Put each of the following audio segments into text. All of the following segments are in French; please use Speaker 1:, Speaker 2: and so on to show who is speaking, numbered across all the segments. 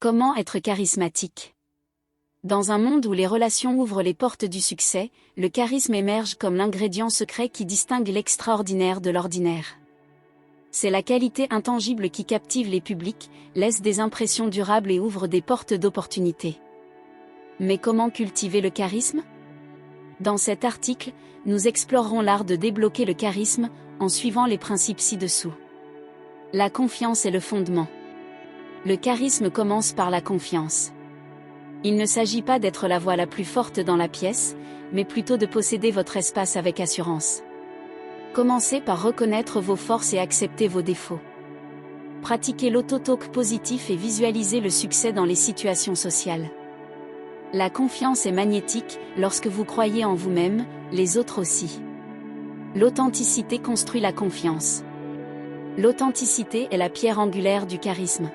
Speaker 1: Comment être charismatique? Dans un monde où les relations ouvrent les portes du succès, le charisme émerge comme l'ingrédient secret qui distingue l'extraordinaire de l'ordinaire. C'est la qualité intangible qui captive les publics, laisse des impressions durables et ouvre des portes d'opportunités. Mais comment cultiver le charisme? Dans cet article, nous explorerons l'art de débloquer le charisme, en suivant les principes ci-dessous. La confiance est le fondement. Le charisme commence par la confiance. Il ne s'agit pas d'être la voix la plus forte dans la pièce, mais plutôt de posséder votre espace avec assurance. Commencez par reconnaître vos forces et accepter vos défauts. Pratiquez l'auto-talk positif et visualisez le succès dans les situations sociales. La confiance est magnétique, lorsque vous croyez en vous-même, les autres aussi. L'authenticité construit la confiance. L'authenticité est la pierre angulaire du charisme.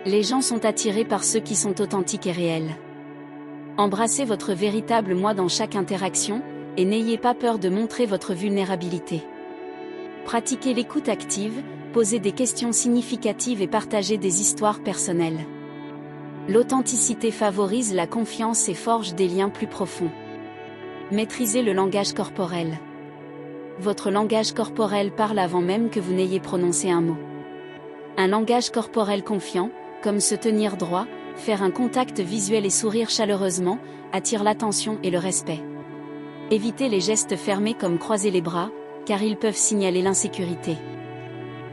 Speaker 1: Les gens sont attirés par ceux qui sont authentiques et réels. Embrassez votre véritable moi dans chaque interaction, et n'ayez pas peur de montrer votre vulnérabilité. Pratiquez l'écoute active, posez des questions significatives et partagez des histoires personnelles. L'authenticité favorise la confiance et forge des liens plus profonds. Maîtrisez le langage corporel. Votre langage corporel parle avant même que vous n'ayez prononcé un mot. Un langage corporel confiant, comme se tenir droit, faire un contact visuel et sourire chaleureusement, attire l'attention et le respect. Évitez les gestes fermés comme croiser les bras, car ils peuvent signaler l'insécurité.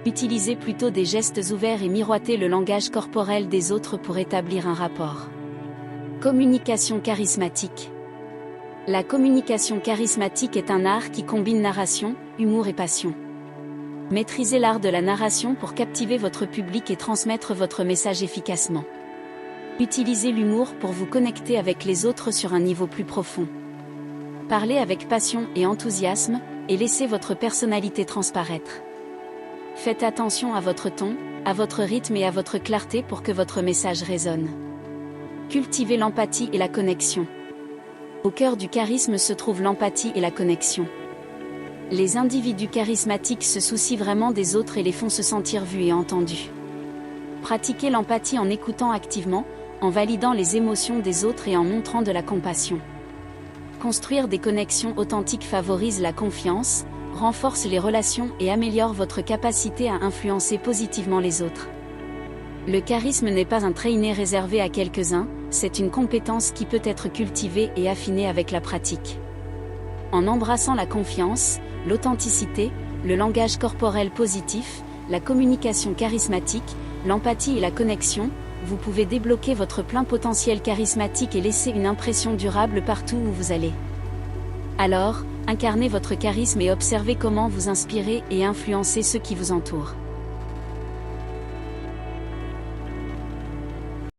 Speaker 1: Utilisez plutôt des gestes ouverts et miroitez le langage corporel des autres pour établir un rapport. Communication charismatique. La communication charismatique est un art qui combine narration, humour et passion. Maîtrisez l'art de la narration pour captiver votre public et transmettre votre message efficacement. Utilisez l'humour pour vous connecter avec les autres sur un niveau plus profond. Parlez avec passion et enthousiasme, et laissez votre personnalité transparaître. Faites attention à votre ton, à votre rythme et à votre clarté pour que votre message résonne. Cultivez l'empathie et la connexion. Au cœur du charisme se trouve l'empathie et la connexion. Les individus charismatiques se soucient vraiment des autres et les font se sentir vus et entendus. Pratiquez l'empathie en écoutant activement, en validant les émotions des autres et en montrant de la compassion. Construire des connexions authentiques favorise la confiance, renforce les relations et améliore votre capacité à influencer positivement les autres. Le charisme n'est pas un trait inné réservé à quelques-uns, c'est une compétence qui peut être cultivée et affinée avec la pratique. En embrassant la confiance, l'authenticité, le langage corporel positif, la communication charismatique, l'empathie et la connexion, vous pouvez débloquer votre plein potentiel charismatique et laisser une impression durable partout où vous allez. Alors, incarnez votre charisme et observez comment vous inspirez et influencez ceux qui vous entourent.